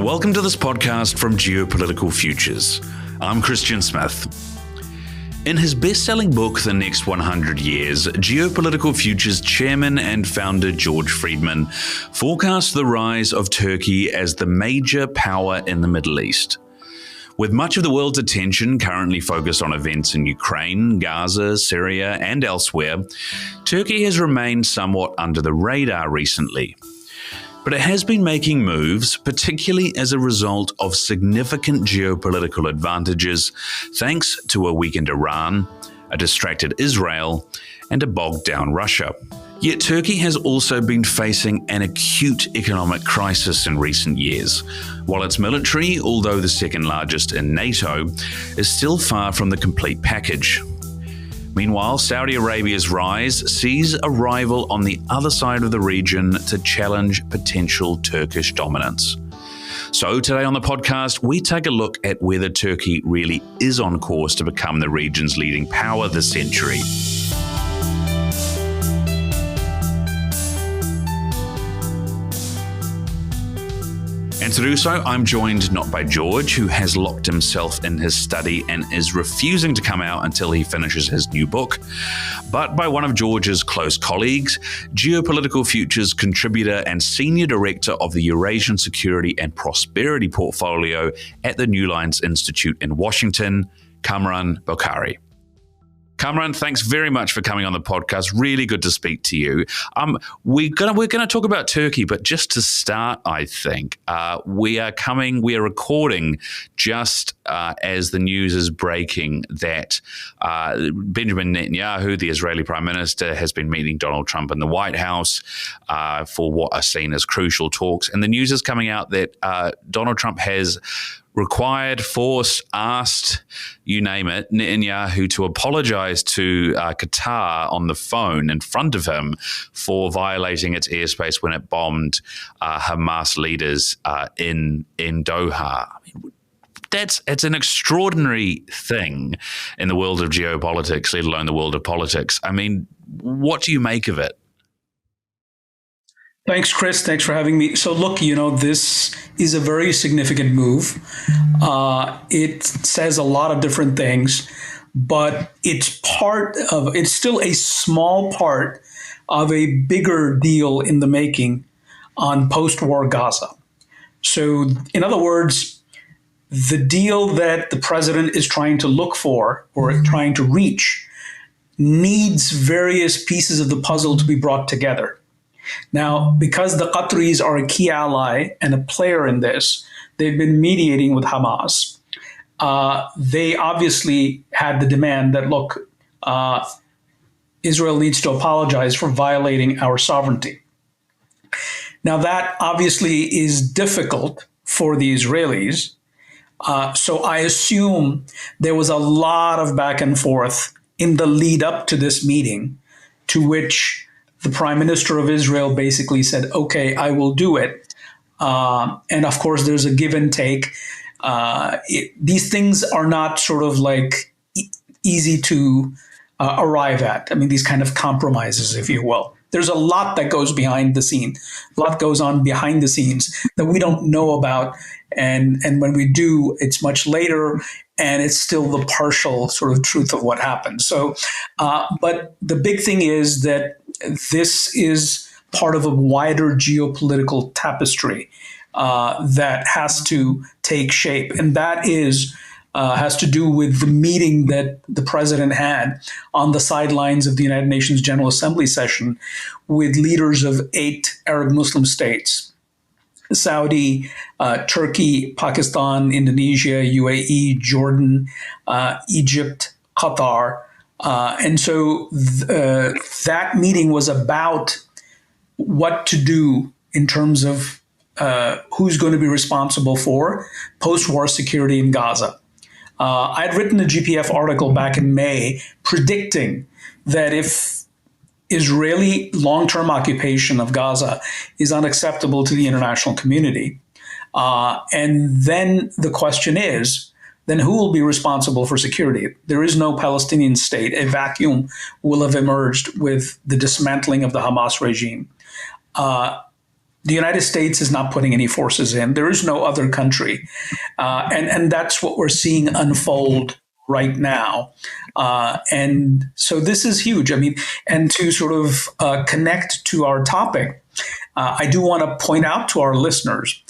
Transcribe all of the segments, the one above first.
Welcome to this podcast from Geopolitical Futures. I'm Christian Smith. In his best-selling book, The Next 100 Years, Geopolitical Futures chairman and founder George Friedman forecast the rise of Turkey as the major power in the Middle East. With much of the world's attention currently focused on events in Ukraine, Gaza, Syria, and elsewhere, Turkey has remained somewhat under the radar recently. But it has been making moves, particularly as a result of significant geopolitical advantages, thanks to a weakened Iran, a distracted Israel, and a bogged-down Russia. Yet Turkey has also been facing an acute economic crisis in recent years, while its military, although the second largest in NATO, is still far from the complete package. Meanwhile, Saudi Arabia's rise sees a rival on the other side of the region to challenge potential Turkish dominance. So today on the podcast, we take a look at whether Turkey really is on course to become the region's leading power this century. And to do so, I'm joined not by George, who has locked himself in his study and is refusing to come out until he finishes his new book, but by one of George's close colleagues, Geopolitical Futures contributor and senior director of the Eurasian Security and Prosperity Portfolio at the New Lines Institute in Washington, Kamran Bokhari. Kamran, thanks very much for coming on the podcast. Really good to speak to you. We're gonna talk about Turkey, but just to start, I think we are recording just as the news is breaking that Benjamin Netanyahu, the Israeli Prime Minister, has been meeting Donald Trump in the White House for what are seen as crucial talks, and the news is coming out that Donald Trump has required, forced, asked, you name it, Netanyahu to apologize to Qatar on the phone in front of him for violating its airspace when it bombed Hamas leaders in Doha. It's an extraordinary thing in the world of geopolitics, let alone the world of politics. I mean, what do you make of it? Thanks, Chris. Thanks for having me. So look, this is a very significant move. It says a lot of different things, but it's still a small part of a bigger deal in the making on post-war Gaza. So in other words, the deal that the president is trying to look for or trying to reach needs various pieces of the puzzle to be brought together. Now, because the Qataris are a key ally and a player in this, they've been mediating with Hamas. They obviously had the demand that, look, Israel needs to apologize for violating our sovereignty. Now, that obviously is difficult for the Israelis. So I assume there was a lot of back and forth in the lead up to this meeting, to which the Prime Minister of Israel basically said, okay, I will do it. And of course, there's a give and take. These things are not sort of like easy to arrive at. I mean, these kind of compromises, if you will. There's a lot that goes behind the scene. A lot goes on behind the scenes that we don't know about. And when we do, it's much later, and it's still the partial sort of truth of what happened. So, but the big thing is that this is part of a wider geopolitical tapestry that has to take shape. And that has to do with the meeting that the president had on the sidelines of the United Nations General Assembly session with leaders of 8 Arab Muslim states: Saudi, Turkey, Pakistan, Indonesia, UAE, Jordan, Egypt, Qatar. And so that meeting was about what to do in terms of who's going to be responsible for post-war security in Gaza. I'd written a GPF article back in May predicting that if Israeli long-term occupation of Gaza is unacceptable to the international community, and then the question is, then who will be responsible for security? There is no Palestinian state. A vacuum will have emerged with the dismantling of the Hamas regime. The United States is not putting any forces in. There is no other country. And that's what we're seeing unfold right now. And so this is huge. I mean, and to sort of connect to our topic, I do want to point out to our listeners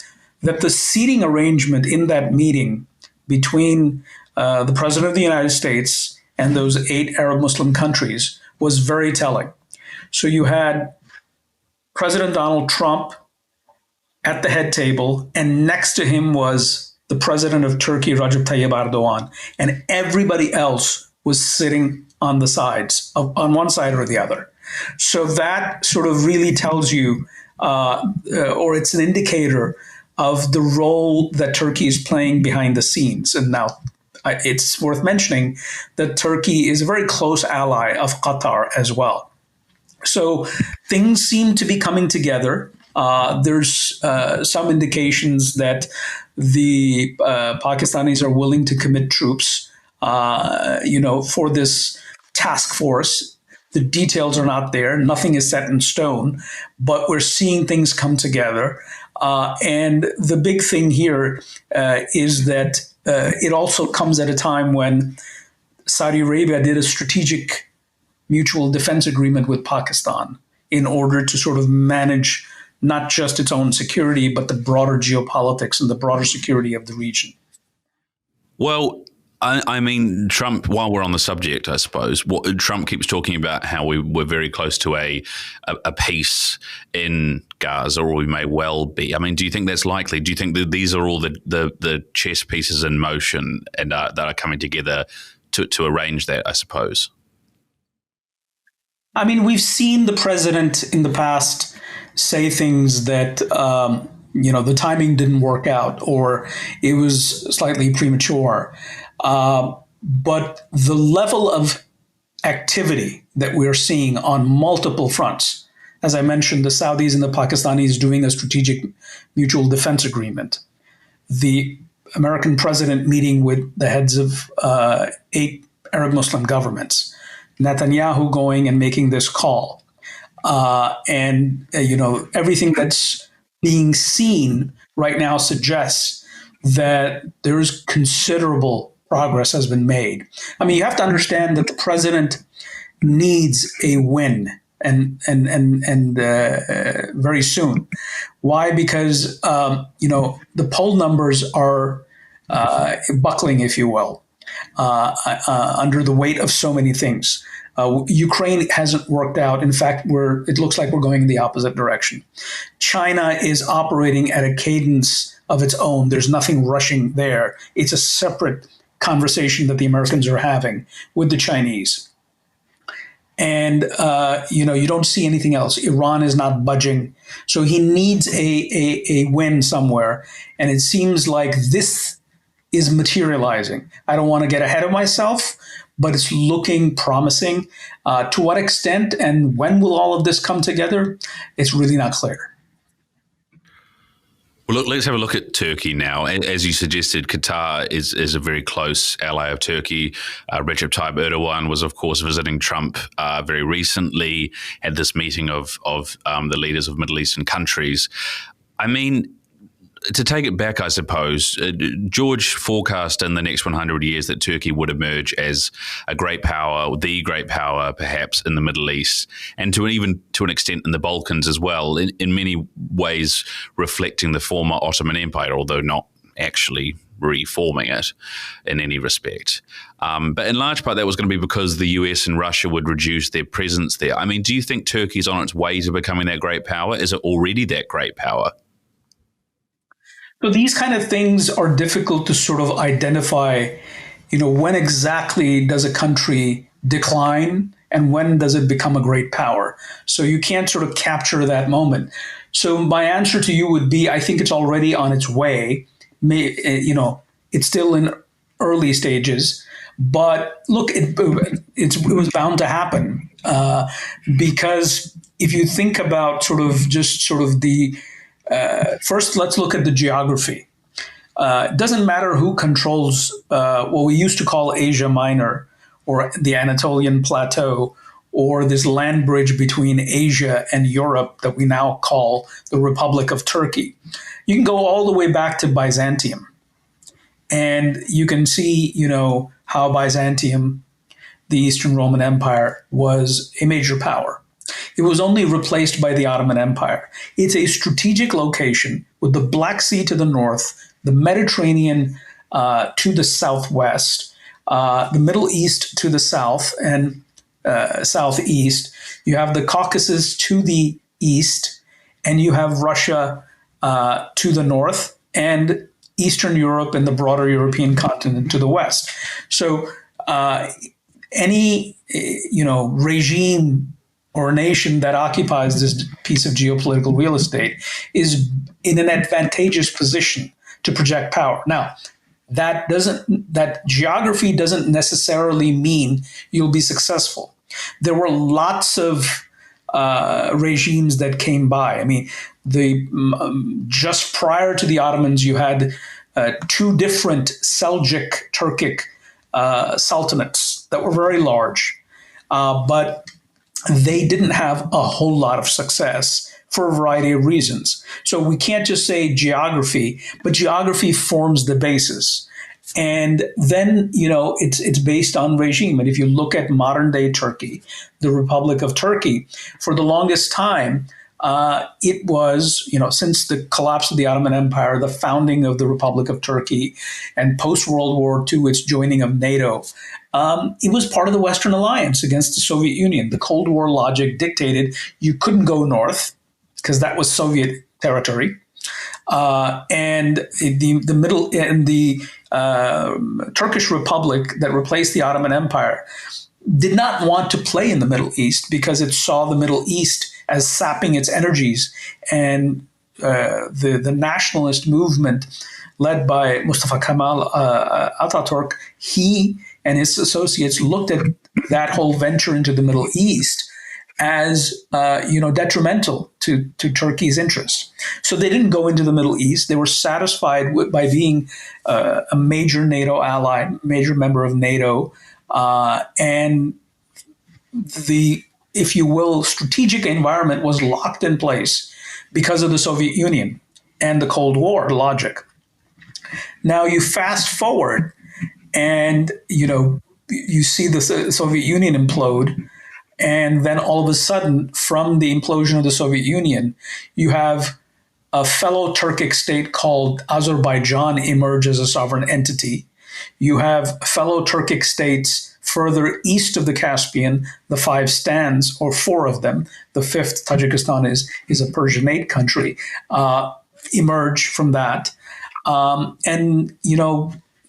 that the seating arrangement in that meeting between the President of the United States and those 8 Arab Muslim countries was very telling. So you had President Donald Trump at the head table, and next to him was the president of Turkey, Recep Tayyip Erdogan, and everybody else was sitting on the sides, on one side or the other. So that sort of really tells you, or it's an indicator of the role that Turkey is playing behind the scenes. And now it's worth mentioning that Turkey is a very close ally of Qatar as well. So things seem to be coming together. There's some indications that the Pakistanis are willing to commit troops, for this task force. The details are not there. Nothing is set in stone, but we're seeing things come together. And the big thing here is that it also comes at a time when Saudi Arabia did a strategic mutual defense agreement with Pakistan in order to sort of manage not just its own security, but the broader geopolitics and the broader security of the region. Well, I mean, Trump, while we're on the subject, I suppose, Trump keeps talking about how we're very close to a peace in Gaza, or we may well be. I mean, do you think that's likely? Do you think that these are all the chess pieces in motion and that are coming together to arrange that, I suppose? I mean, we've seen the president in the past say things that, the timing didn't work out or it was slightly premature. But the level of activity that we're seeing on multiple fronts, as I mentioned, the Saudis and the Pakistanis doing a strategic mutual defense agreement, the American president meeting with the heads of 8 Arab Muslim governments, Netanyahu going and making this call, and everything that's being seen right now suggests that there is considerable progress has been made. I mean, you have to understand that the president needs a win and very soon. Why? Because the poll numbers are buckling, if you will, under the weight of so many things. Ukraine hasn't worked out. In fact, it looks like we're going in the opposite direction. China is operating at a cadence of its own. There's nothing rushing there. It's a separate conversation that the Americans are having with the Chinese. And, you don't see anything else. Iran is not budging. So he needs a win somewhere. And it seems like this is materializing. I don't want to get ahead of myself, but it's looking promising. To what extent and when will all of this come together? It's really not clear. Well, look, let's have a look at Turkey now. As you suggested, Qatar is a very close ally of Turkey. Recep Tayyip Erdogan was, of course, visiting Trump very recently, had this meeting of the leaders of Middle Eastern countries. I mean, to take it back, I suppose, George forecast in the next 100 years that Turkey would emerge as a great power, the great power, perhaps, in the Middle East, and to an extent in the Balkans as well, in many ways reflecting the former Ottoman Empire, although not actually reforming it in any respect. But in large part, that was going to be because the US and Russia would reduce their presence there. I mean, do you think Turkey's on its way to becoming that great power? Is it already that great power? So these kind of things are difficult to sort of identify, when exactly does a country decline and when does it become a great power? So you can't sort of capture that moment. So my answer to you would be, I think it's already on its way. It's still in early stages, but look, it was bound to happen because if you think about first, let's look at the geography. It doesn't matter who controls what we used to call Asia Minor or the Anatolian Plateau or this land bridge between Asia and Europe that we now call the Republic of Turkey. You can go all the way back to Byzantium, and you can see, how Byzantium, the Eastern Roman Empire, was a major power. It was only replaced by the Ottoman Empire. It's a strategic location with the Black Sea to the north, the Mediterranean to the southwest, the Middle East to the south and southeast. You have the Caucasus to the east, and you have Russia to the north, and Eastern Europe and the broader European continent to the west. So any regime or nation that occupies this piece of geopolitical real estate is in an advantageous position to project power. Now, that geography doesn't necessarily mean you'll be successful. There were lots of regimes that came by. I mean, just prior to the Ottomans, you had two different Seljuk Turkic sultanates that were very large, but they didn't have a whole lot of success for a variety of reasons. So we can't just say geography, but geography forms the basis. And then, it's based on regime. And if you look at modern day Turkey, the Republic of Turkey, for the longest time, it was, since the collapse of the Ottoman Empire, the founding of the Republic of Turkey, and post-World War II, its joining of NATO, it was part of the Western Alliance against the Soviet Union. The Cold War logic dictated you couldn't go north because that was Soviet territory. And the Turkish Republic that replaced the Ottoman Empire did not want to play in the Middle East because it saw the Middle East as sapping its energies. And the nationalist movement led by Mustafa Kemal Atatürk, he and his associates looked at that whole venture into the Middle East as detrimental to Turkey's interests. So they didn't go into the Middle East. They were satisfied by being a major NATO ally, major member of NATO, and the, if you will, strategic environment was locked in place because of the Soviet Union and the Cold War logic. Now you fast forward, and you see the Soviet Union implode. And then all of a sudden, from the implosion of the Soviet Union, you have a fellow Turkic state called Azerbaijan emerge as a sovereign entity. You have fellow Turkic states further east of the Caspian, the five stands, or four of them. The fifth, Tajikistan, is a Persianate country, emerge from that.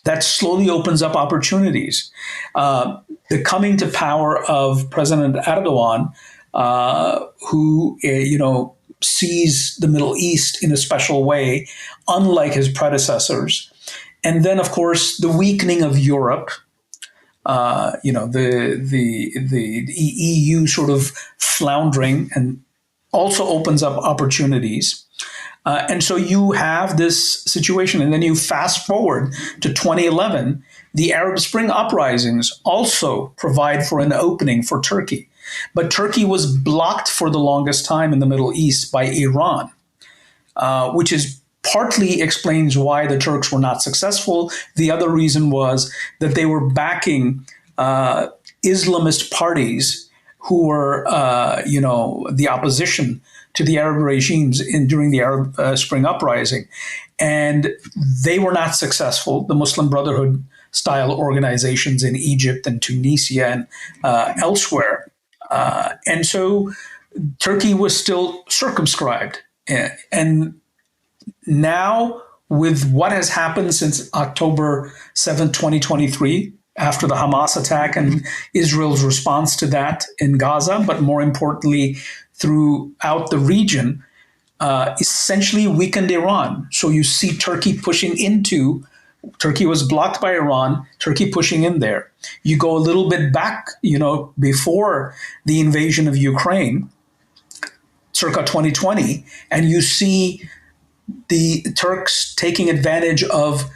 That slowly opens up opportunities. The coming to power of President Erdogan, who sees the Middle East in a special way, unlike his predecessors, and then of course the weakening of Europe. The EU sort of floundering, and also opens up opportunities. And so you have this situation, and then you fast forward to 2011, the Arab Spring uprisings also provide for an opening for Turkey. But Turkey was blocked for the longest time in the Middle East by Iran, which is partly explains why the Turks were not successful. The other reason was that they were backing Islamist parties who were, the opposition to the Arab regimes during the Arab Spring uprising. And they were not successful. The Muslim Brotherhood style organizations in Egypt and Tunisia and elsewhere. And so Turkey was still circumscribed. And now, with what has happened since October 7th, 2023, after the Hamas attack and Israel's response to that in Gaza, but more importantly, throughout the region, essentially weakened Iran. So you see Turkey was blocked by Iran, Turkey pushing in there. You go a little bit back, before the invasion of Ukraine, circa 2020, and you see the Turks taking advantage of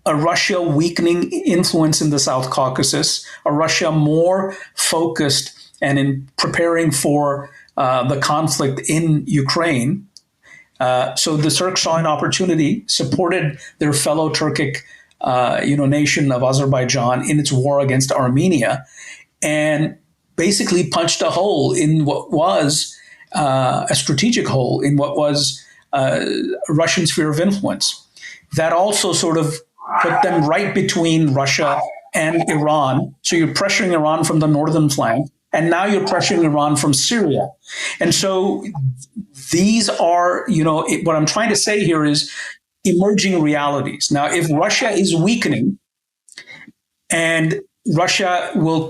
a Russia weakening influence in the South Caucasus, a Russia more focused and in preparing for the conflict in Ukraine. So the Turks saw an opportunity, supported their fellow Turkic, nation of Azerbaijan in its war against Armenia, and basically punched a hole in what was a strategic hole in what was Russian sphere of influence. That also sort of put them right between Russia and Iran. So you're pressuring Iran from the northern flank, and now you're pressuring Iran from Syria. And so these are, what I'm trying to say here is emerging realities. Now, if Russia is weakening and Russia will,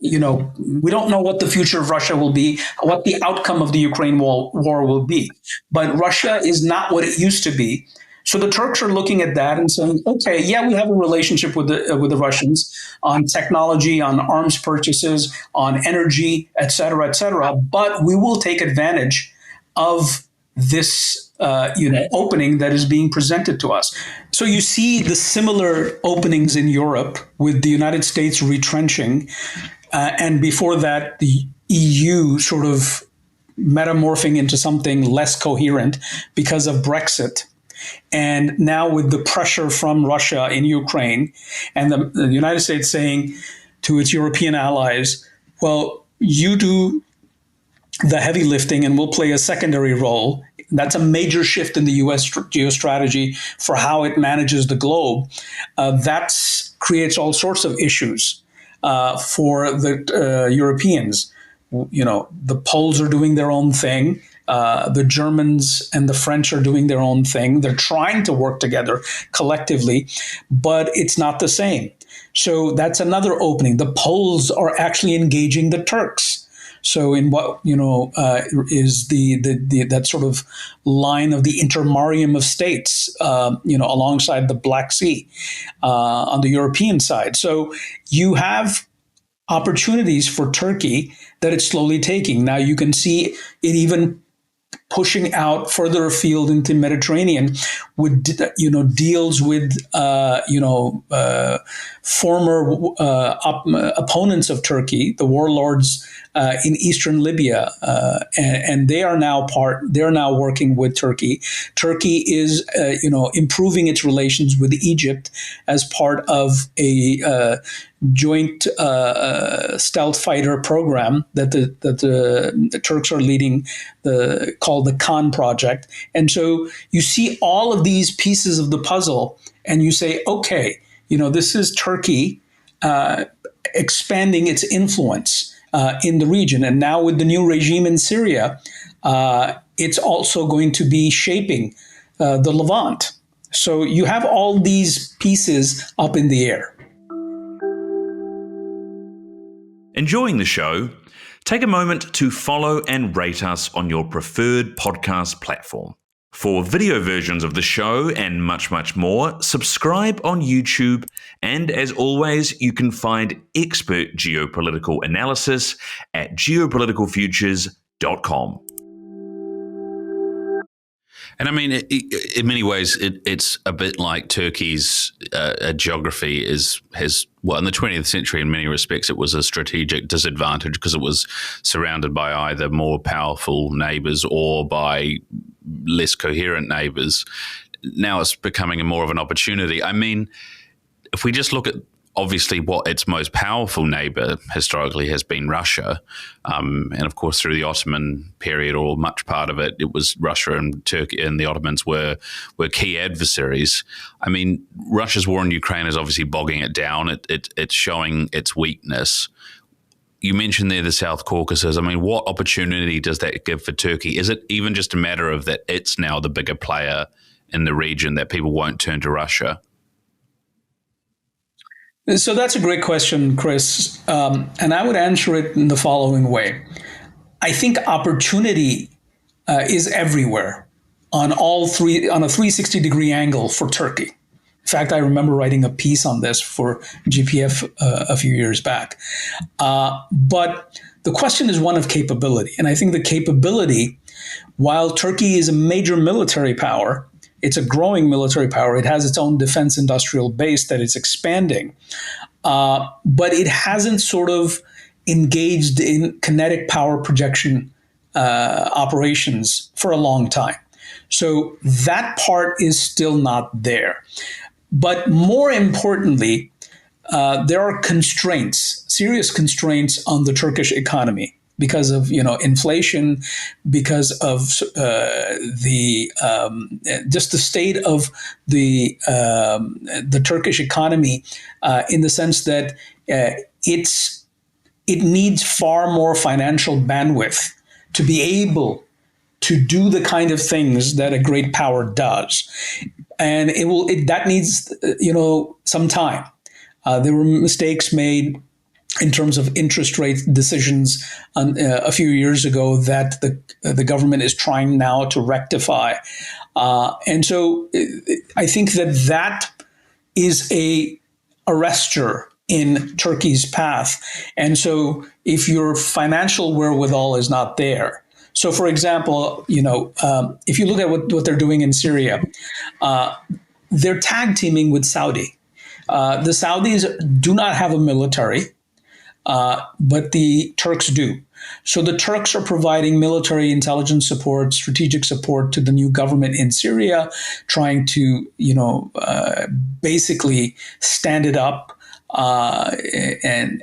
we don't know what the future of Russia will be, what the outcome of the Ukraine war will be. But Russia is not what it used to be. So the Turks are looking at that and saying, okay, yeah, we have a relationship with the Russians on technology, on arms purchases, on energy, et cetera, but we will take advantage of this opening that is being presented to us. So you see the similar openings in Europe with the United States retrenching, and before that, the EU sort of metamorphing into something less coherent because of Brexit. And now with the pressure from Russia in Ukraine and the United States saying to its European allies, well, you do the heavy lifting and we'll play a secondary role. That's a major shift in the U.S. geostrategy for how it manages the globe. That creates all sorts of issues for the Europeans. The Poles are doing their own thing. The Germans and the French are doing their own thing. They're trying to work together collectively, but it's not the same. So that's another opening. The Poles are actually engaging the Turks. So in what is the that sort of line of the intermarium of states, alongside the Black Sea on the European side. So you have opportunities for Turkey that it's slowly taking. Now you can see it even pushing out further afield into Mediterranean with, deals with, former opponents of Turkey, the warlords in eastern Libya, and they are now working with Turkey. Turkey is, improving its relations with Egypt as part of a joint stealth fighter program that the Turks are leading, called the Khan Project. And so you see all of these pieces of the puzzle, and you say, okay, this is Turkey expanding its influence in the region. And now with the new regime in Syria, it's also going to be shaping the Levant. So you have all these pieces up in the air. Enjoying the show? Take a moment to follow and rate us on your preferred podcast platform. For video versions of the show and much, much more, subscribe on YouTube. And as always, you can find expert geopolitical analysis at geopoliticalfutures.com. And I mean, in many ways, it's a bit like Turkey's geography in the 20th century, in many respects, it was a strategic disadvantage because it was surrounded by either more powerful neighbors or by less coherent neighbors. Now it's becoming more of an opportunity. I mean, if we just look at obviously what its most powerful neighbor historically has been Russia. And of course, through the Ottoman period, or much part of it, it was Russia and Turkey, and the Ottomans were key adversaries. I mean, Russia's war in Ukraine is obviously bogging it down. It's showing its weakness. You mentioned there the South Caucasus. I mean, what opportunity does that give for Turkey? Is it even just a matter of that it's now the bigger player in the region, that people won't turn to Russia? So that's a great question, Chris. And I would answer it in the following way. I think opportunity is everywhere on a 360-degree angle for Turkey. In fact, I remember writing a piece on this for GPF a few years back. But the question is one of capability. And I think the capability, while Turkey is a major military power, it's a growing military power. It has its own defense industrial base that it's expanding. But it hasn't sort of engaged in kinetic power projection operations for a long time. So that part is still not there. But more importantly, there are constraints, serious constraints on the Turkish economy because of inflation, because of just the state of the Turkish economy, in the sense that it needs far more financial bandwidth to be able to do the kind of things that a great power does, and that needs some time. There were mistakes made in terms of interest rate decisions a few years ago that the government is trying now to rectify, and so I think that is a arrestor in Turkey's path. And so if your financial wherewithal is not there, so for example, if you look at what they're doing in Syria, they're tag teaming with Saudi. The Saudis do not have a military, but the Turks do. So the Turks are providing military intelligence support, strategic support to the new government in Syria, trying to, basically stand it up and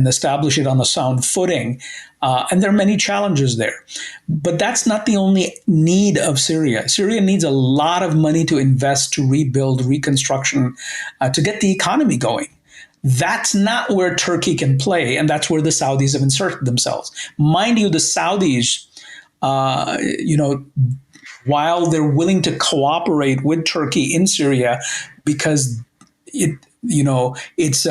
establish it on a sound footing. And there are many challenges there. But that's not the only need of Syria. Syria needs a lot of money to invest, to rebuild, reconstruction, to get the economy going. That's not where Turkey can play, and that's where the Saudis have inserted themselves. Mind you, the Saudis, while they're willing to cooperate with Turkey in Syria, because it's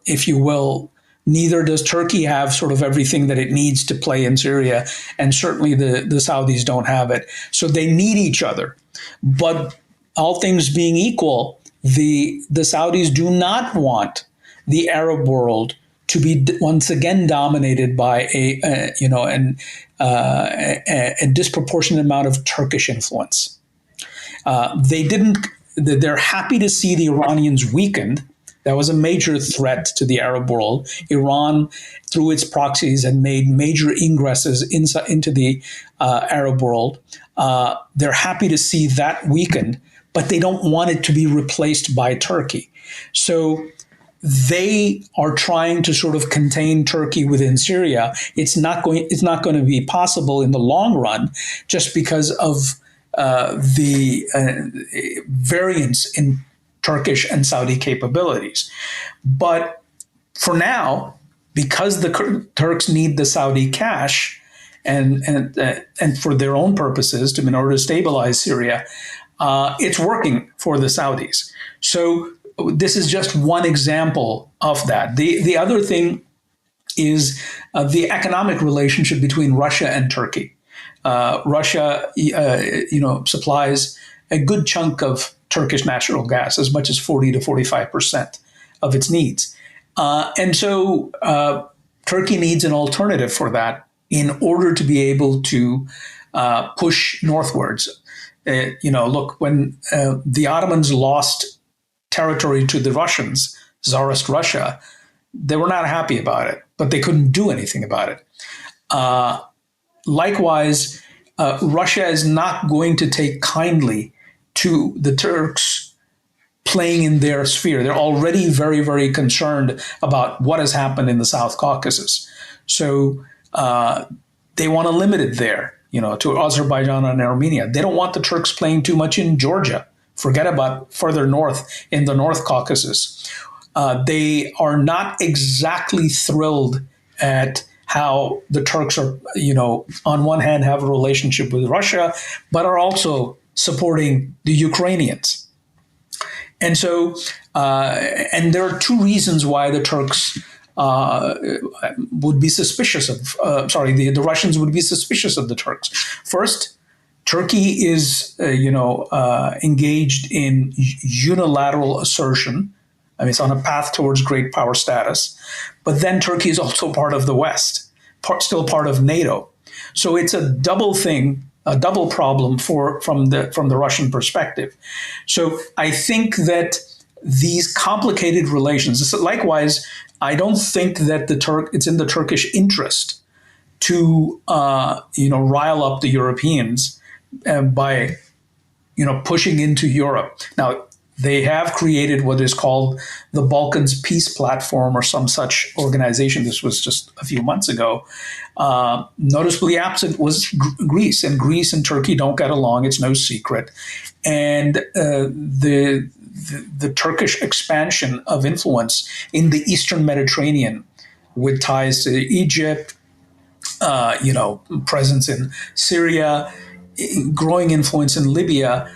if you will, neither does Turkey have sort of everything that it needs to play in Syria, and certainly the Saudis don't have it. So they need each other. But all things being equal, the Saudis do not want the Arab world to be once again dominated by a disproportionate amount of Turkish influence. They're happy to see the Iranians weakened. That was a major threat to the Arab world. Iran, through its proxies, had made major ingresses into the Arab world. They're happy to see that weakened, but they don't want it to be replaced by Turkey. So they are trying to sort of contain Turkey within Syria. It's not going to be possible in the long run, just because of the variance in Turkish and Saudi capabilities. But for now, because the Turks need the Saudi cash and for their own purposes, in order to stabilize Syria, it's working for the Saudis. So this is just one example of that. The other thing is the economic relationship between Russia and Turkey. Russia, supplies a good chunk of Turkish natural gas, as much as 40 to 45% of its needs. And so Turkey needs an alternative for that in order to be able to push northwards. Look, when the Ottomans lost territory to the Russians, Tsarist Russia, they were not happy about it, but they couldn't do anything about it. Likewise, Russia is not going to take kindly to the Turks playing in their sphere. They're already very, very concerned about what has happened in the South Caucasus. So they want to limit it there, to Azerbaijan and Armenia. They don't want the Turks playing too much in Georgia. Forget about further north in the North Caucasus. They are not exactly thrilled at how the Turks are, on one hand have a relationship with Russia, but are also supporting the Ukrainians. And so, and there are two reasons why the Turks would be suspicious of, the Russians would be suspicious of the Turks. First, Turkey is, engaged in unilateral assertion. I mean, it's on a path towards great power status. But then Turkey is also part of the West, still part of NATO. So it's a double thing, a double problem from the Russian perspective. So I think that these complicated relations, likewise, I don't think that it's in the Turkish interest to rile up the Europeans by pushing into Europe. Now, they have created what is called the Balkans Peace Platform or some such organization. This was just a few months ago. Noticeably absent was Greece, and Greece and Turkey don't get along. It's no secret. And the Turkish expansion of influence in the Eastern Mediterranean with ties to Egypt, presence in Syria, growing influence in Libya,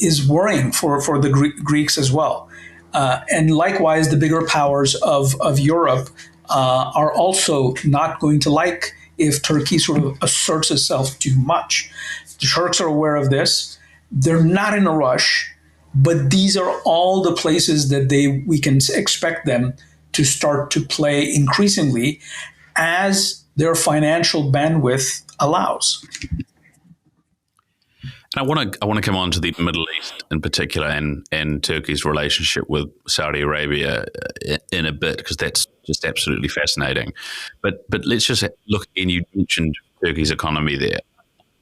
is worrying for the Greeks as well. And likewise, the bigger powers of Europe are also not going to like if Turkey sort of asserts itself too much. The Turks are aware of this. They're not in a rush, but these are all the places that we can expect them to start to play increasingly as their financial bandwidth allows. I want to come on to the Middle East in particular and Turkey's relationship with Saudi Arabia in a bit, because that's just absolutely fascinating. But let's just look, and you mentioned Turkey's economy there.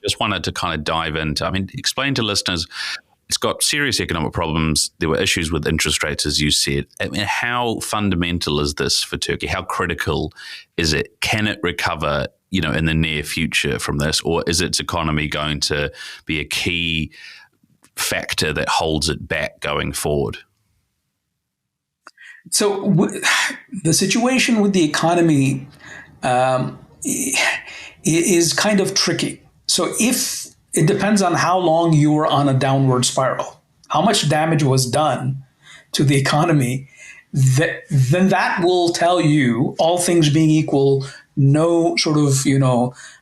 Just wanted to kind of dive into, explain to listeners, it's got serious economic problems. There were issues with interest rates, as you said. How fundamental is this for Turkey? How critical is it? Can it recover in the near future from this, or is its economy going to be a key factor that holds it back going forward? So the situation with the economy is kind of tricky. So if it depends on how long you were on a downward spiral, how much damage was done to the economy, then that will tell you, all things being equal, no sort of,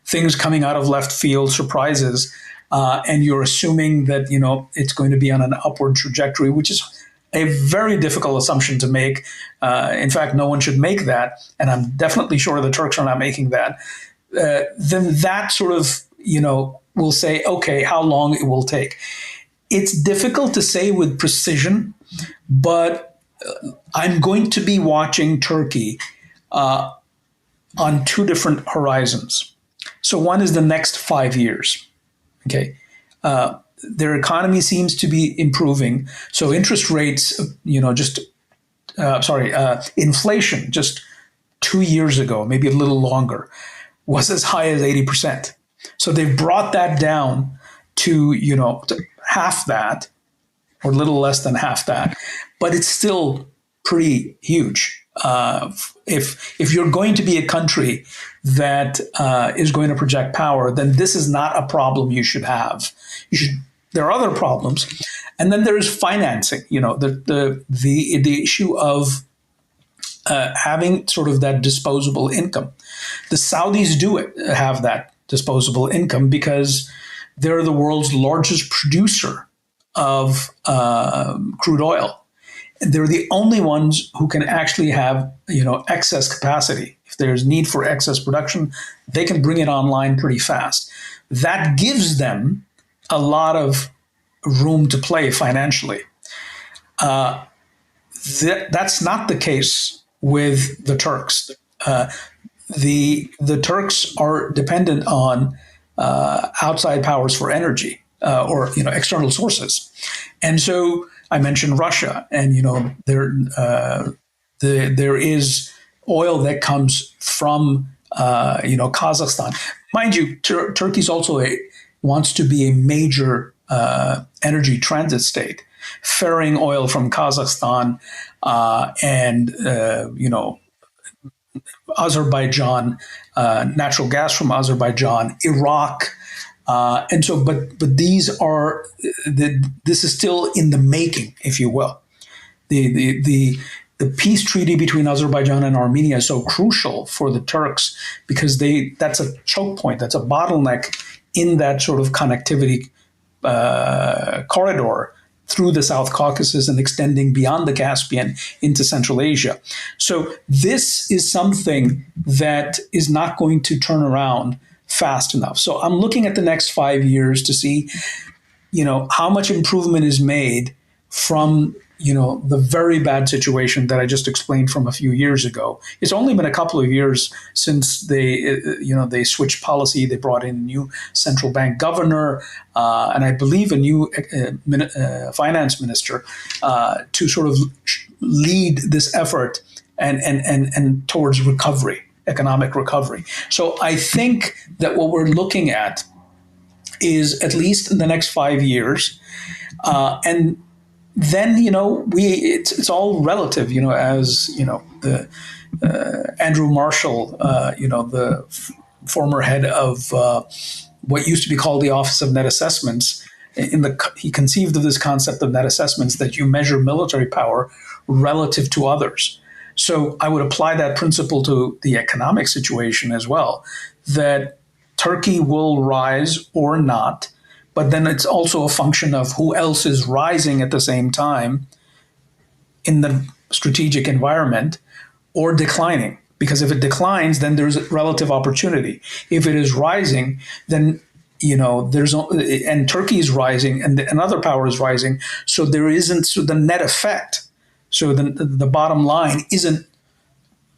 things coming out of left field surprises, and you're assuming that, it's going to be on an upward trajectory, which is a very difficult assumption to make. In fact, no one should make that, and I'm definitely sure the Turks are not making that. Then that sort of, will say, okay, how long it will take. It's difficult to say with precision, but I'm going to be watching Turkey on two different horizons. So one is the next 5 years. Okay, their economy seems to be improving. So interest rates, inflation just 2 years ago, maybe a little longer, was as high as 80%. So they've brought that down to half that, or a little less than half that, but it's still pretty huge. If you're going to be a country that is going to project power, then this is not a problem you should have. There are other problems, and then there's financing. The issue of having sort of that disposable income. The Saudis have that disposable income because they're the world's largest producer of crude oil. They're the only ones who can actually have, excess capacity. If there's need for excess production, they can bring it online pretty fast. That gives them a lot of room to play financially. That's not the case with the Turks. The Turks are dependent on outside powers for energy or external sources, and so I mentioned Russia, and there is oil that comes from Kazakhstan. Mind you, Turkey's also wants to be a major energy transit state, ferrying oil from Kazakhstan and Azerbaijan, natural gas from Azerbaijan, Iraq. And so, but these are this is still in the making, if you will. The peace treaty between Azerbaijan and Armenia is so crucial for the Turks because that's a choke point, that's a bottleneck in that sort of connectivity corridor through the South Caucasus and extending beyond the Caspian into Central Asia. So this is something that is not going to turn around fast enough. So I'm looking at the next 5 years to see, how much improvement is made from the very bad situation that I just explained from a few years ago. It's only been a couple of years since they switched policy. They brought in a new central bank governor and I believe a new finance minister to sort of lead this effort and towards recovery, economic recovery. So I think that what we're looking at is at least in the next 5 years, and then it's all relative, as the Andrew Marshall, the former head of what used to be called the Office of Net Assessments. He conceived of this concept of net assessments, that you measure military power relative to others. So I would apply that principle to the economic situation as well, that Turkey will rise or not. But then it's also a function of who else is rising at the same time in the strategic environment, or declining. Because if it declines, then there's relative opportunity. If it is rising, then and Turkey is rising, and another power is rising. So there isn't the net effect. So the bottom line isn't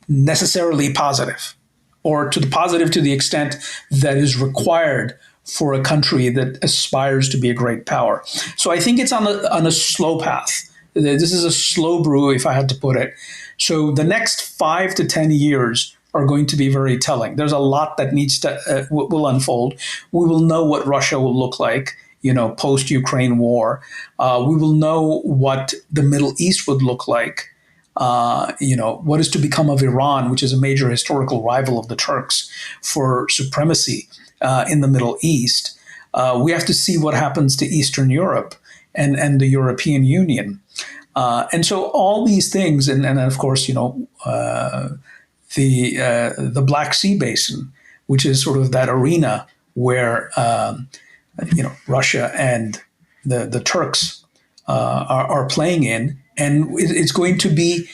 necessarily positive, or to the positive to the extent that is required for a country that aspires to be a great power. So I think it's on a slow path. This is a slow brew, if I had to put it. So the next 5 to 10 years are going to be very telling. There's a lot that needs to will unfold. We will know what Russia will look like, post-Ukraine war. We will know what the Middle East would look like. What is to become of Iran, which is a major historical rival of the Turks for supremacy in the Middle East. We have to see what happens to Eastern Europe and the European Union. And so all these things, and of course, the Black Sea Basin, which is sort of that arena where, Russia and the Turks are playing in. And it's going to be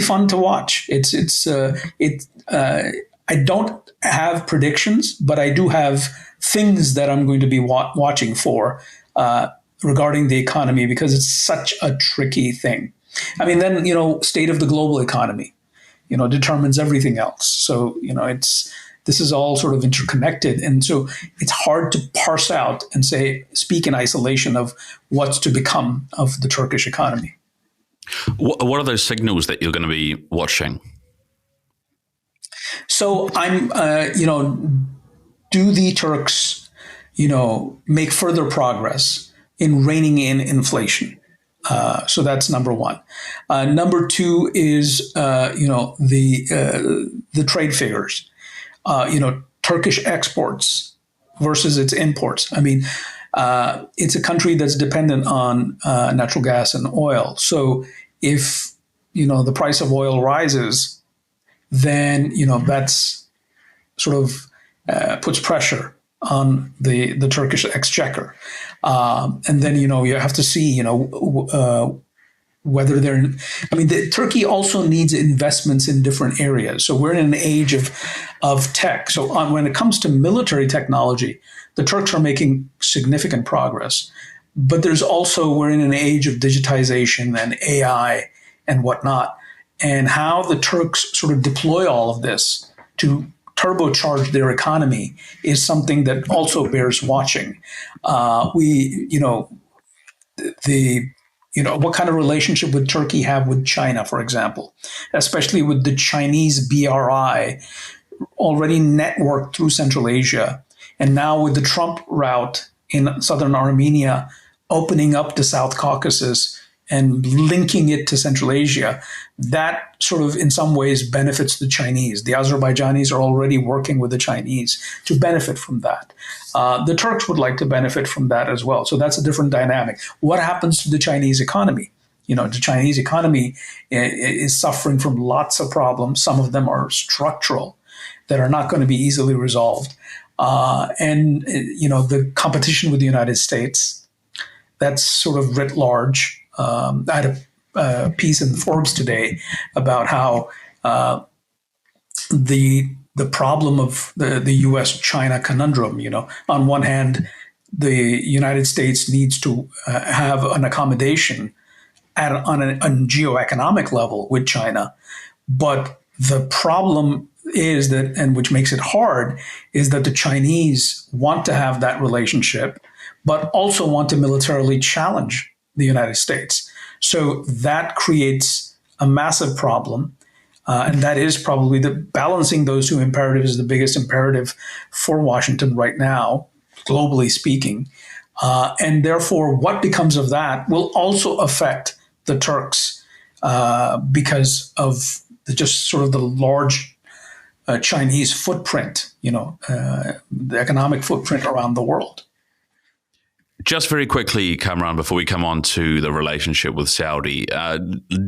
fun to watch. I don't have predictions, but I do have things that I'm going to be watching for regarding the economy, because it's such a tricky thing. I mean, then state of the global economy, determines everything else. So this is all sort of interconnected, and so it's hard to parse out and speak in isolation of what's to become of the Turkish economy. What are those signals that you're going to be watching? So I'm, do the Turks, make further progress in reining in inflation? So that's number one. Number two is, the trade figures, Turkish exports versus its imports. I mean, it's a country that's dependent on natural gas and oil. So if the price of oil rises, then that's sort of puts pressure on the Turkish exchequer, and then you have to see whether they're. I mean, Turkey also needs investments in different areas. So we're in an age of tech. So when it comes to military technology, the Turks are making significant progress. But we're in an age of digitization and AI and whatnot, and how the Turks sort of deploy all of this to turbocharge their economy is something that also bears watching. What kind of relationship would Turkey have with China, for example, especially with the Chinese BRI already networked through Central Asia, and now with the Trump route in southern Armenia opening up the South Caucasus and linking it to Central Asia, that sort of in some ways benefits the Chinese. The Azerbaijanis are already working with the Chinese to benefit from that. The Turks would like to benefit from that as well. So that's a different dynamic. What happens to the Chinese economy? The Chinese economy is suffering from lots of problems. Some of them are structural that are not going to be easily resolved. And the competition with the United States, that's sort of writ large. I had a piece in Forbes today about how the problem of the U.S.-China conundrum. On one hand, the United States needs to have an accommodation on a geoeconomic level with China. But the problem is that, and which makes it hard, is that the Chinese want to have that relationship, but also want to militarily challenge the United States. So that creates a massive problem. And that is probably the balancing those two imperatives is the biggest imperative for Washington right now, globally speaking. And therefore, what becomes of that will also affect the Turks because of just sort of the large Chinese footprint, the economic footprint around the world. Just very quickly, Kamran, before we come on to the relationship with Saudi,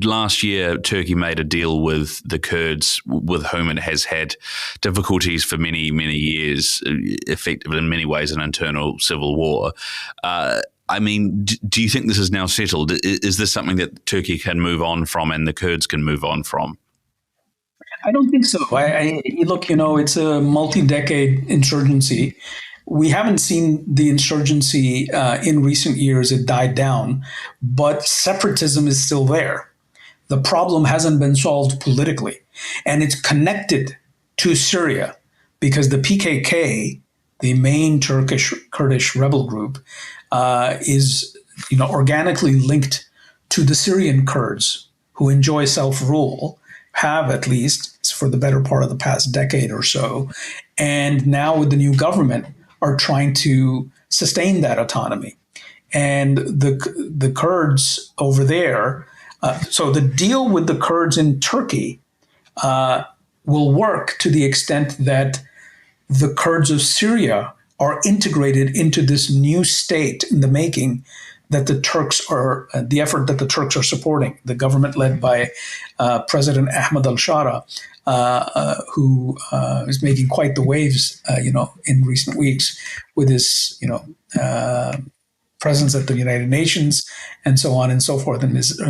last year Turkey made a deal with the Kurds, with whom it has had difficulties for many, many years, effective in many ways an internal civil war. I mean, do you think this is now settled? Is this something that Turkey can move on from and the Kurds can move on from? I don't think so. Look, it's a multi-decade insurgency. We haven't seen the insurgency in recent years. It died down, but separatism is still there. The problem hasn't been solved politically, and it's connected to Syria because the PKK, the main Turkish Kurdish rebel group, is organically linked to the Syrian Kurds who enjoy self-rule, have at least for the better part of the past decade or so, and now with the new government are trying to sustain that autonomy. And the Kurds over there, so the deal with the Kurds in Turkey will work to the extent that the Kurds of Syria are integrated into this new state in the making that the effort that the Turks are supporting, the government led by President Ahmed al-Shara, who is making quite the waves, in recent weeks with his, presence at the United Nations and so on and so forth, and his,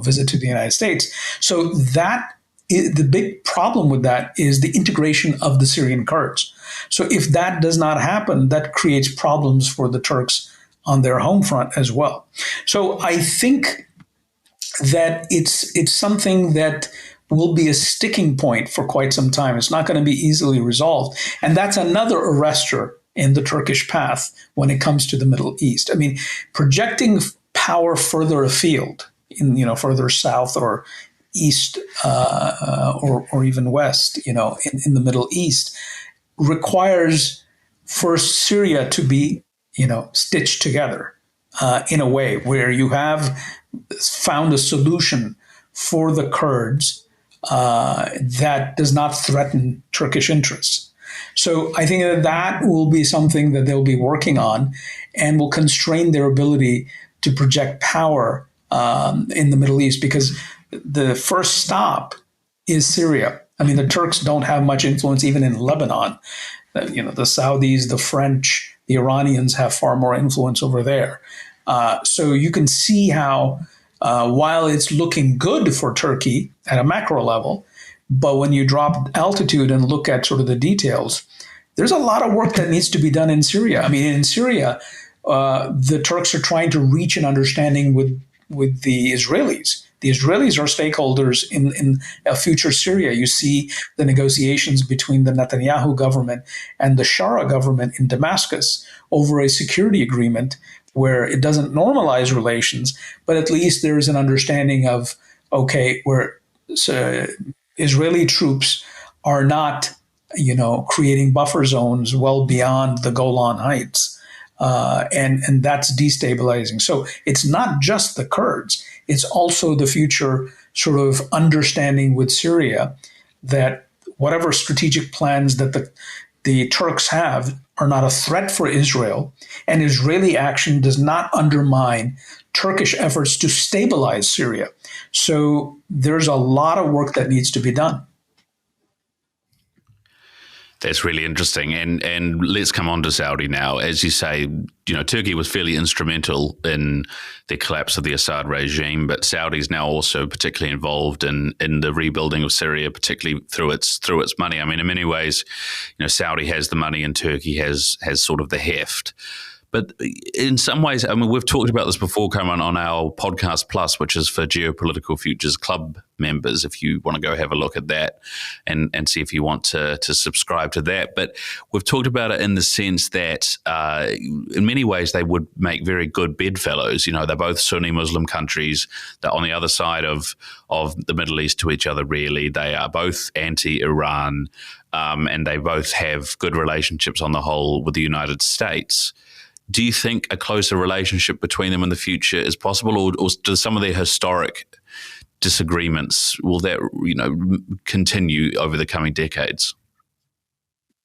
visit to the United States. So the big problem with that is the integration of the Syrian Kurds. So if that does not happen, that creates problems for the Turks on their home front as well. So I think that it's something that will be a sticking point for quite some time. It's not going to be easily resolved. And that's another arrestor in the Turkish path when it comes to the Middle East. I mean, projecting power further afield, further south or east or even west, in the Middle East, requires first Syria to be, stitched together in a way where you have found a solution for the Kurds that does not threaten Turkish interests. So I think that will be something that they'll be working on and will constrain their ability to project power in the Middle East, because the first stop is Syria. I mean, the Turks don't have much influence even in Lebanon. The Saudis, the French, the Iranians have far more influence over there. So you can see how, while it's looking good for Turkey at a macro level, but when you drop altitude and look at sort of the details, there's a lot of work that needs to be done in Syria. I mean, in Syria, the Turks are trying to reach an understanding with the Israelis. The Israelis are stakeholders in a future Syria. You see the negotiations between the Netanyahu government and the Shara government in Damascus over a security agreement where it doesn't normalize relations, but at least there is an understanding of, okay, where Israeli troops are not, creating buffer zones well beyond the Golan Heights. And that's destabilizing. So it's not just the Kurds, it's also the future sort of understanding with Syria that whatever strategic plans that the Turks have are not a threat for Israel, and Israeli action does not undermine Turkish efforts to stabilize Syria. So there's a lot of work that needs to be done. That's really interesting. And let's come on to Saudi now. As you say, Turkey was fairly instrumental in the collapse of the Assad regime, but Saudi is now also particularly involved in the rebuilding of Syria, particularly through its money. I mean, in many ways, Saudi has the money and Turkey has sort of the heft. But in some ways, I mean, we've talked about this before, Kamran, on our podcast plus, which is for Geopolitical Futures Club members. If you want to go have a look at that and see if you want to subscribe to that. But we've talked about it in the sense that in many ways they would make very good bedfellows. You know, they're both Sunni Muslim countries. They're on the other side of the Middle East to each other, really. They are both anti-Iran, and they both have good relationships on the whole with the United States. Do you think a closer relationship between them in the future is possible, or do some of their historic disagreements, will that continue over the coming decades?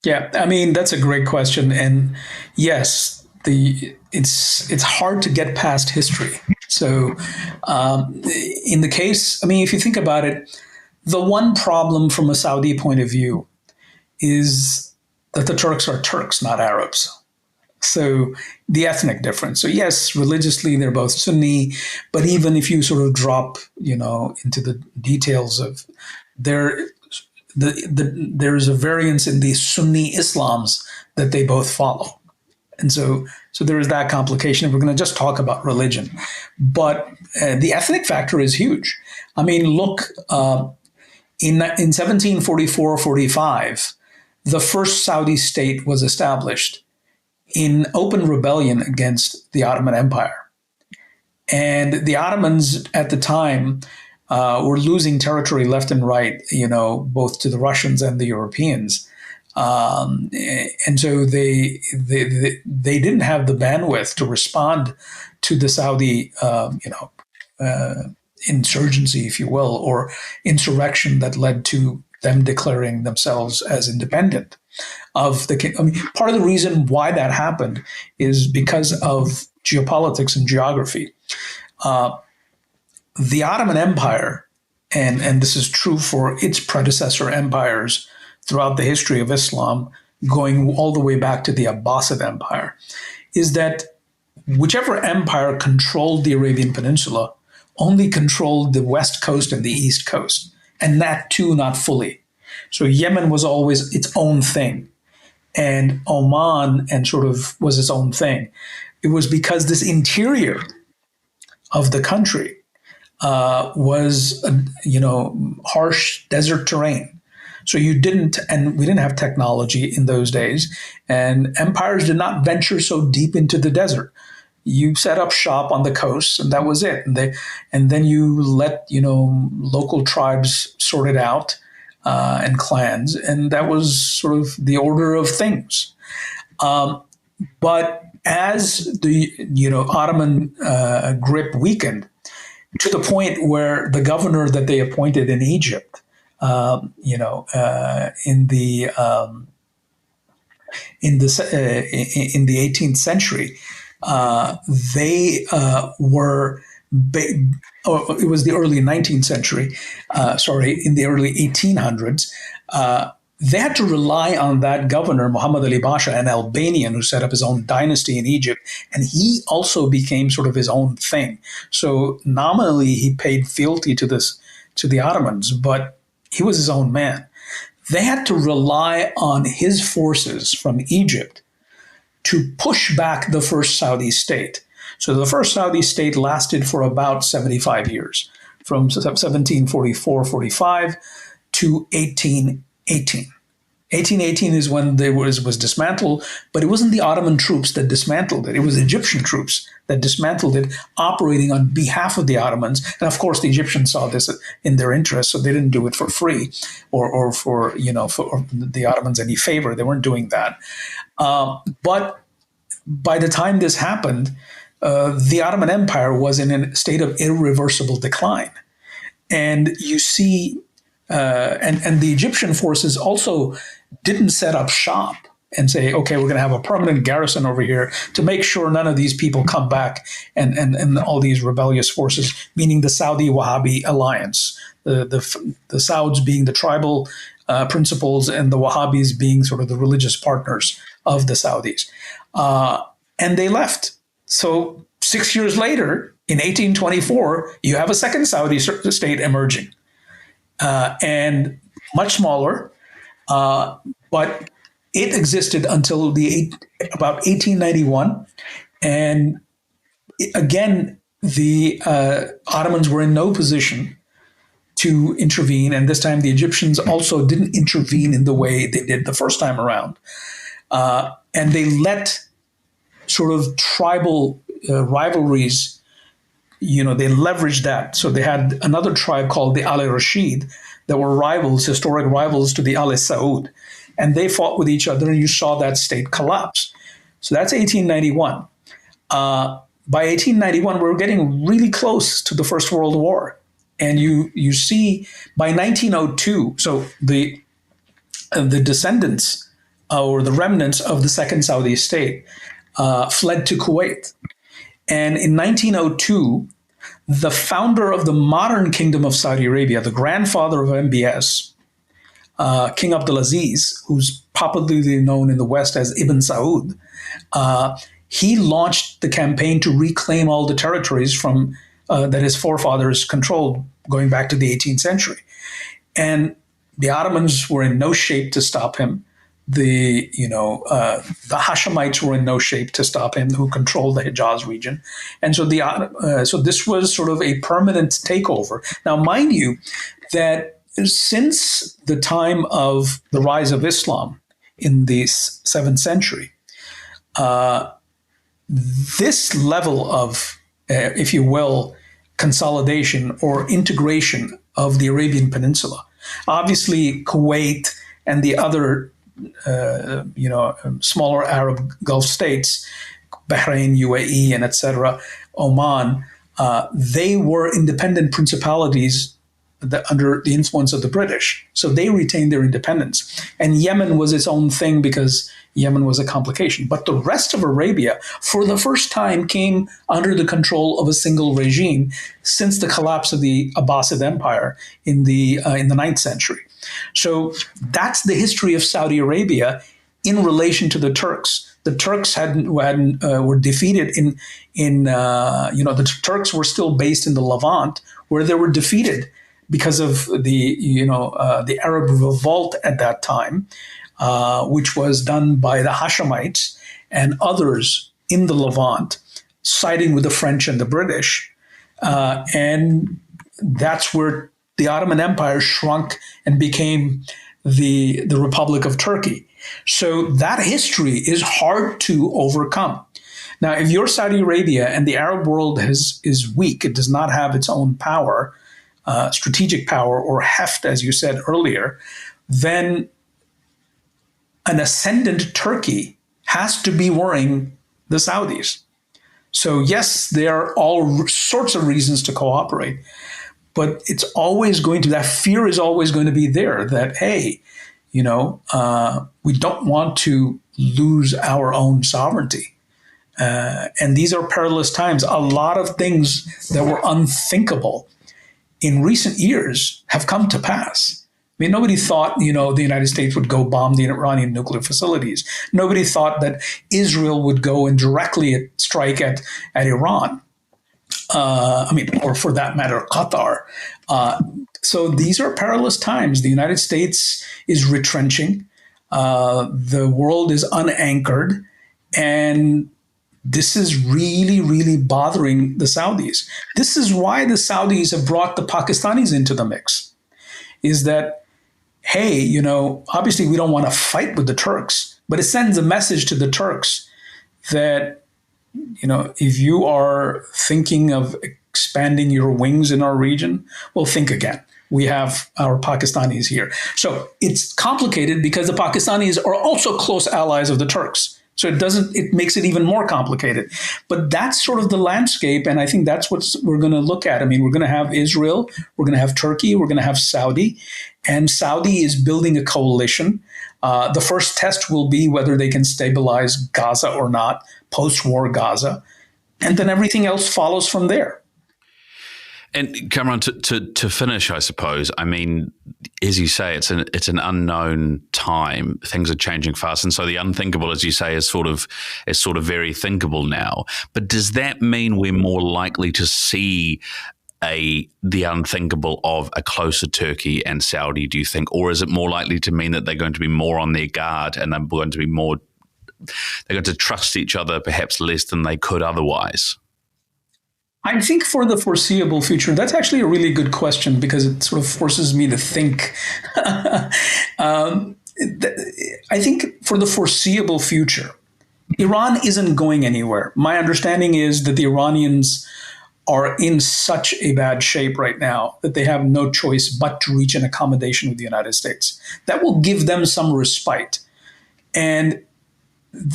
Yeah, I mean, that's a great question, and yes, it's hard to get past history. So, in the case, I mean, if you think about it, the one problem from a Saudi point of view is that the Turks are Turks, not Arabs. So the ethnic difference. So yes, religiously they're both Sunni, but even if you sort of drop, into the details of there's a variance in the Sunni Islams that they both follow. And so there is that complication. We're going to just talk about religion, but the ethnic factor is huge. I mean, look, in 1744-45, the first Saudi state was established in open rebellion against the Ottoman Empire. And the Ottomans at the time were losing territory left and right, both to the Russians and the Europeans. And so they didn't have the bandwidth to respond to the Saudi, insurgency, if you will, or insurrection that led to them declaring themselves as independent of the king. I mean, part of the reason why that happened is because of geopolitics and geography. The Ottoman Empire, and this is true for its predecessor empires throughout the history of Islam, going all the way back to the Abbasid Empire, is that whichever empire controlled the Arabian Peninsula only controlled the west coast and the east coast, and that too not fully. So Yemen was always its own thing, and Oman and sort of was its own thing. It was because this interior of the country was, harsh desert terrain. So we didn't have technology in those days, and empires did not venture so deep into the desert. You set up shop on the coast, and that was it. And then you let local tribes sort it out, and clans, and that was sort of the order of things. But as the Ottoman grip weakened, to the point where the governor that they appointed in Egypt, in the 18th century, they were. It was the early 19th century, in the early 1800s, they had to rely on that governor, Muhammad Ali Pasha, an Albanian who set up his own dynasty in Egypt, and he also became sort of his own thing. So nominally, he paid fealty to the Ottomans, but he was his own man. They had to rely on his forces from Egypt to push back the first Saudi state. So the first Saudi state lasted for about 75 years, from 1744-45 to 1818. 1818 is when there was dismantled, but it wasn't the Ottoman troops that dismantled it. It was Egyptian troops that dismantled it, operating on behalf of the Ottomans. And of course, the Egyptians saw this in their interest, so they didn't do it for free or for the Ottomans any favor. They weren't doing that. But by the time this happened, the Ottoman Empire was in a state of irreversible decline. And you see, and the Egyptian forces also didn't set up shop and say, okay, we're going to have a permanent garrison over here to make sure none of these people come back and all these rebellious forces, meaning the Saudi-Wahhabi alliance, the Sauds being the tribal principles and the Wahhabis being sort of the religious partners of the Saudis. And they left. So 6 years later, in 1824, you have a second Saudi state emerging, and much smaller, but it existed until the about 1891. And again, the Ottomans were in no position to intervene. And this time the Egyptians also didn't intervene in the way they did the first time around. And they let sort of tribal rivalries, they leveraged that. So they had another tribe called the Ali Rashid that were rivals, historic rivals to the Ali Saud. And they fought with each other, and you saw that state collapse. So that's 1891. By 1891, we're getting really close to the First World War. And you see by 1902, so the descendants or the remnants of the Second Saudi state fled to Kuwait. And in 1902, the founder of the modern Kingdom of Saudi Arabia, the grandfather of MBS, King Abdulaziz, who's popularly known in the West as Ibn Saud, he launched the campaign to reclaim all the territories from that his forefathers controlled going back to the 18th century. And the Ottomans were in no shape to stop him. The Hashemites were in no shape to stop him, who controlled the Hijaz region. And so so this was sort of a permanent takeover. Now, mind you, that since the time of the rise of Islam in the 7th century, this level of, if you will, consolidation or integration of the Arabian Peninsula, obviously Kuwait and the other smaller Arab Gulf states, Bahrain, UAE, and etc., Oman, they were independent principalities under the influence of the British. So they retained their independence. And Yemen was its own thing because Yemen was a complication. But the rest of Arabia, for the first time, came under the control of a single regime since the collapse of the Abbasid Empire in the 9th century. So that's the history of Saudi Arabia in relation to the Turks. The Turks were defeated the Turks were still based in the Levant, where they were defeated because of the Arab revolt at that time, which was done by the Hashemites and others in the Levant, siding with the French and the British. And that's where the Ottoman Empire shrunk and became the Republic of Turkey. So that history is hard to overcome. Now, if you're Saudi Arabia and the Arab world is weak, it does not have its own power, strategic power or heft, as you said earlier, then an ascendant Turkey has to be worrying the Saudis. So yes, there are all sorts of reasons to cooperate, but it's always that fear is always going to be there that, hey, we don't want to lose our own sovereignty. And these are perilous times. A lot of things that were unthinkable in recent years have come to pass. I mean, nobody thought, the United States would go bomb the Iranian nuclear facilities. Nobody thought that Israel would go and directly strike at Iran. Or for that matter, Qatar. So these are perilous times. The United States is retrenching. The world is unanchored. And this is really, really bothering the Saudis. This is why the Saudis have brought the Pakistanis into the mix, is that, hey, obviously we don't want to fight with the Turks, but it sends a message to the Turks that, if you are thinking of expanding your wings in our region, well, think again. We have our Pakistanis here. So it's complicated because the Pakistanis are also close allies of the Turks. So it makes it even more complicated. But that's sort of the landscape, and I think that's what we're going to look at. I mean, we're going to have Israel, we're going to have Turkey, we're going to have Saudi, and Saudi is building a coalition. The first test will be whether they can stabilize Gaza or not, post-war Gaza, and then everything else follows from there. And Kamran, to finish, I suppose, I mean, as you say, it's an unknown time. Things are changing fast, and so the unthinkable, as you say, is sort of very thinkable now. But does that mean we're more likely to see the unthinkable of a closer Turkey and Saudi, do you think? Or is it more likely to mean that they're going to be more on their guard and they're going to be more got to trust each other perhaps less than they could otherwise? I think for the foreseeable future, that's actually a really good question because it sort of forces me to think. I think for the foreseeable future, Iran isn't going anywhere. My understanding is that the Iranians are in such a bad shape right now that they have no choice but to reach an accommodation with the United States. That will give them some respite. And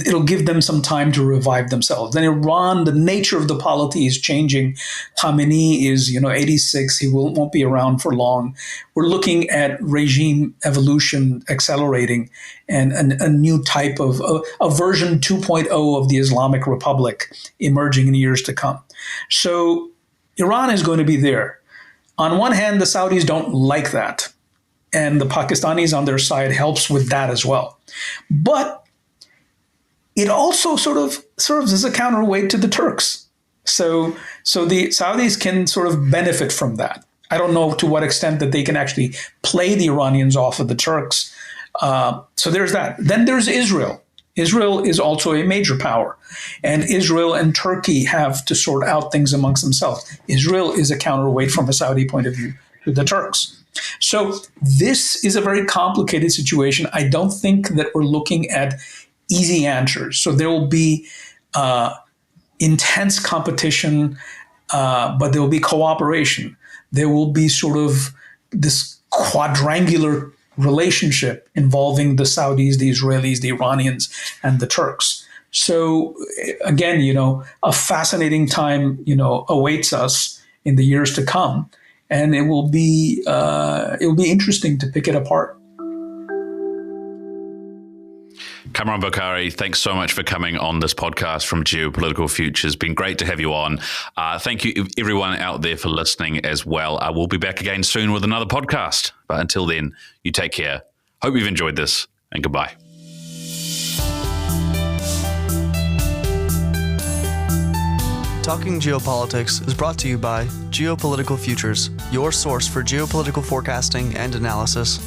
it'll give them some time to revive themselves. Then Iran, the nature of the polity is changing. Khamenei is, 86. He won't be around for long. We're looking at regime evolution accelerating and a new type of a version 2.0 of the Islamic Republic emerging in years to come. So Iran is going to be there. On one hand, the Saudis don't like that. And the Pakistanis on their side helps with that as well. But it also sort of serves as a counterweight to the Turks. So the Saudis can sort of benefit from that. I don't know to what extent that they can actually play the Iranians off of the Turks. So there's that. Then there's Israel. Israel is also a major power. And Israel and Turkey have to sort out things amongst themselves. Israel is a counterweight from a Saudi point of view to the Turks. So this is a very complicated situation. I don't think that we're looking at easy answers. So there will be intense competition, but there will be cooperation. There will be sort of this quadrangular relationship involving the Saudis, the Israelis, the Iranians, and the Turks. So again, a fascinating time, awaits us in the years to come, and it will be interesting to pick it apart. Kamran Bokhari, thanks so much for coming on this podcast from Geopolitical Futures. Been great to have you on. Thank you, everyone out there, for listening as well. We'll be back again soon with another podcast. But until then, you take care. Hope you've enjoyed this, and goodbye. Talking Geopolitics is brought to you by Geopolitical Futures, your source for geopolitical forecasting and analysis.